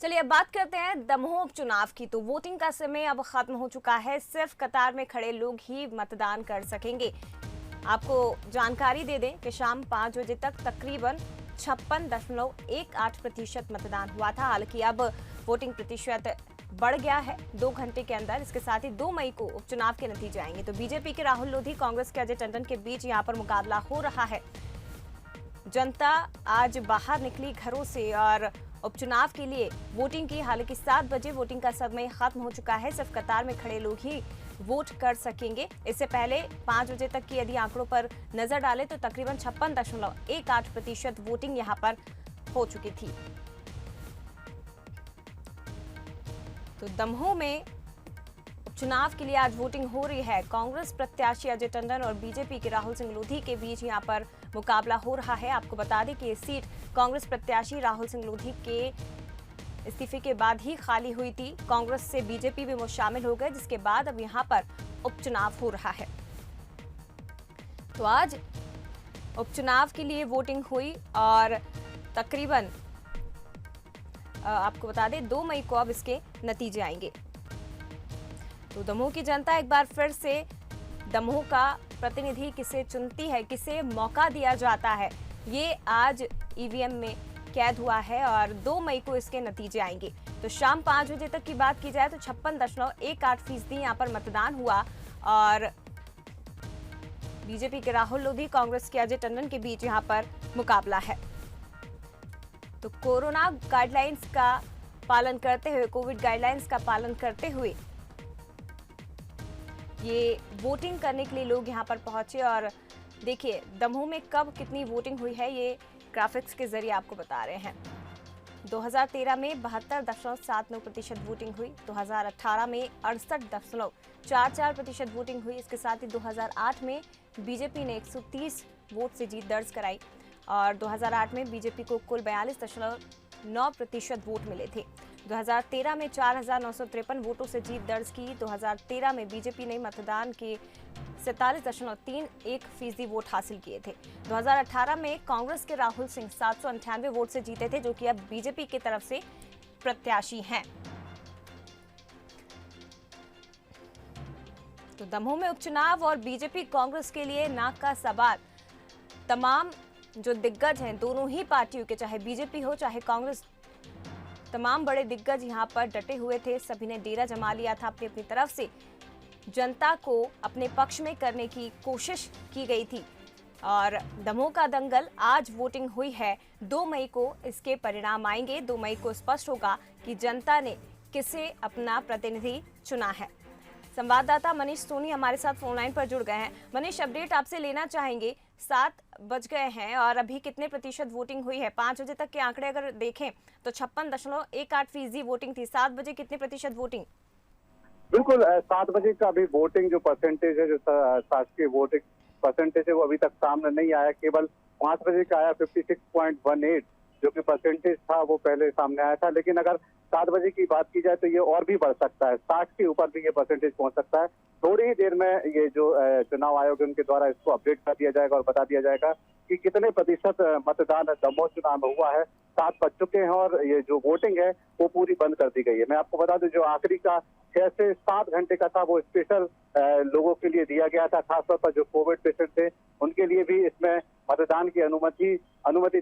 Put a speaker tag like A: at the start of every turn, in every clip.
A: चलिए अब बात करते हैं दमोह उपचुनाव की। तो वोटिंग का समय अब खत्म हो चुका है। सिर्फ कतार में खड़े लोग ही मतदान कर सकेंगे। आपको जानकारी दे दें कि शाम 5 बजे तक तकरीबन 56.18% मतदान हुआ था। हालांकि अब वोटिंग प्रतिशत बढ़ गया है 2 घंटे के अंदर। इसके साथ ही 2 मई को उपचुनाव के नतीजे आएंगे। तो बीजेपी के राहुल लोधी, कांग्रेस के अजय टंडन के बीच यहाँ पर मुकाबला हो रहा है। जनता आज बाहर निकली घरों से और उपचुनाव के लिए वोटिंग की। हालांकि 7 बजे वोटिंग का समय खत्म हो चुका है। सिर्फ कतार में खड़े लोग ही वोट कर सकेंगे। इससे पहले 5 बजे तक की यदि आंकड़ों पर नजर डालें तो तकरीबन 56.18% वोटिंग यहां पर हो चुकी थी। तो दमोह में उपचुनाव के लिए आज वोटिंग हो रही है। कांग्रेस प्रत्याशी अजय टंडन और बीजेपी के राहुल सिंह लोधी के बीच यहां पर मुकाबला हो रहा है। आपको बता दें कि ये सीट कांग्रेस प्रत्याशी राहुल सिंह लोधी के इस्तीफे के बाद ही खाली हुई थी। कांग्रेस से बीजेपी भी वो शामिल हो गए, जिसके बाद अब यहां पर उपचुनाव हो रहा है। तो आज उपचुनाव के लिए वोटिंग हुई और तकरीबन आपको बता दें 2 मई को अब इसके नतीजे आएंगे। तो दमोह की जनता एक बार फिर से दमोह का प्रतिनिधि किसे चुनती है, किसे मौका दिया जाता है, ये आज ईवीएम में कैद हुआ है और 2 मई को इसके नतीजे आएंगे। तो शाम 5 बजे तक की बात की जाए तो 56.18% यहाँ पर मतदान हुआ और बीजेपी के राहुल लोधी, कांग्रेस के अजय टंडन के बीच यहाँ पर मुकाबला है। तो कोरोना गाइडलाइंस का पालन करते हुए, कोविड गाइडलाइंस का पालन करते हुए ये वोटिंग करने के लिए लोग यहां पर पहुंचे। और देखिए दमोह में कब कितनी वोटिंग हुई है ये ग्राफिक्स के जरिए आपको बता रहे हैं। 2013 में 72.79% वोटिंग हुई। 2018 में 68.44% वोटिंग हुई। इसके साथ ही 2008 में बीजेपी ने 130 वोट से जीत दर्ज कराई और 2008 में बीजेपी को कुल 42.9% वोट मिले थे। 2013 में 4,953 वोटों से जीत दर्ज की। 2013 में बीजेपी ने मतदान के 47.31% वोट हासिल किए थे। 2018 में कांग्रेस के राहुल सिंह 798 वोट से जीते थे, जो कि अब बीजेपी की तरफ से प्रत्याशी हैं। तो दमोह में उपचुनाव और बीजेपी कांग्रेस के लिए नाक का सवाल। तमाम जो दिग्गज हैं दोनों ही पार्टियों के, चाहे बीजेपी हो चाहे कांग्रेस, तमाम बड़े दिग्गज यहां पर डटे हुए थे। सभी ने डेरा जमा लिया था। अपनी अपनी तरफ से जनता को अपने पक्ष में करने की कोशिश की गई थी और दमोह का दंगल आज वोटिंग हुई है। 2 मई को इसके परिणाम आएंगे। 2 मई को स्पष्ट होगा कि जनता ने किसे अपना प्रतिनिधि चुना है। संवाददाता मनीष सोनी हमारे साथ फोन लाइन पर जुड़ गए हैं। मनीष, अपडेट आपसे लेना चाहेंगे। 7 बज गए हैं और अभी कितने प्रतिशत वोटिंग हुई है? 5 बजे तक के आंकड़े अगर देखें तो 56.18% वोटिंग थी। 7 बजे कितने प्रतिशत वोटिंग?
B: बिल्कुल 7 बजे का अभी वोटिंग जो परसेंटेज है, जो शासकीय वोटिंग परसेंटेज है, वो अभी तक सामने नहीं आया। केवल 5 बजे का आया 56.18 जो कि परसेंटेज था वो पहले सामने आया था। लेकिन अगर 7 बजे की बात की जाए तो ये और भी बढ़ सकता है। 60 के ऊपर भी ये परसेंटेज पहुंच सकता है। थोड़ी ही देर में ये जो चुनाव आयोग उनके द्वारा इसको अपडेट कर दिया जाएगा और बता दिया जाएगा कि कितने प्रतिशत मतदान दमोह चुनाव में हुआ है। 7 बज चुके हैं और ये जो वोटिंग है वो पूरी बंद कर दी गई है। मैं आपको बता दूं, जो आखिरी का 6 से 7 घंटे का था वो स्पेशल लोगों के लिए दिया गया था। खासतौर पर जो कोविड पेशेंट थे उनके लिए भी इसमें मतदान की अनुमति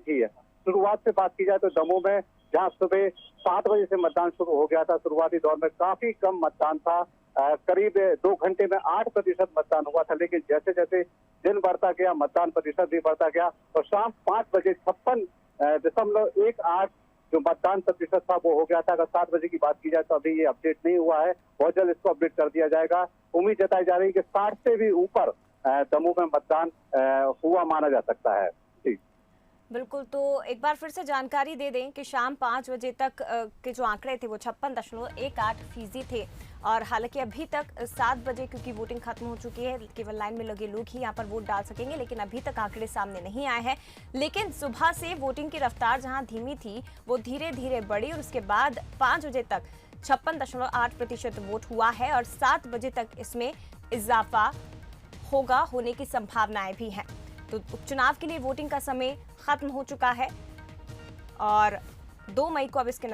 B: थी। शुरुआत से बात की जाए तो दमोह में जहां सुबह 7 बजे से मतदान शुरू हो गया था, शुरुआती दौर में काफी कम मतदान था। करीब 2 घंटे में 8% मतदान हुआ था। लेकिन जैसे जैसे दिन बढ़ता गया मतदान प्रतिशत भी बढ़ता गया और शाम 5 बजे 56.18 जो मतदान प्रतिशत था वो हो गया था। अगर 7 बजे की बात की जाए तो अभी ये अपडेट नहीं हुआ है, बहुत जल्द इसको अपडेट कर दिया जाएगा। उम्मीद जताई जा रही है कि 60 से भी ऊपर दमोह में मतदान हुआ माना जा सकता है।
A: बिल्कुल, तो एक बार फिर से जानकारी दे दें कि शाम 5 बजे तक के जो आंकड़े थे वो 56.18% थे और हालांकि अभी तक 7 बजे क्योंकि वोटिंग खत्म हो चुकी है, केवल लाइन में लगे लोग ही यहां पर वोट डाल सकेंगे। लेकिन अभी तक आंकड़े सामने नहीं आए हैं। लेकिन सुबह से वोटिंग की रफ्तार जहां धीमी थी वो धीरे धीरे बढ़ी और उसके बाद 5 बजे तक 56.8% वोट हुआ है और 7 बजे तक इसमें इजाफा होने की संभावनाएं भी हैं। तो उपचुनाव के लिए वोटिंग का समय खत्म हो चुका है और 2 मई को अब इसके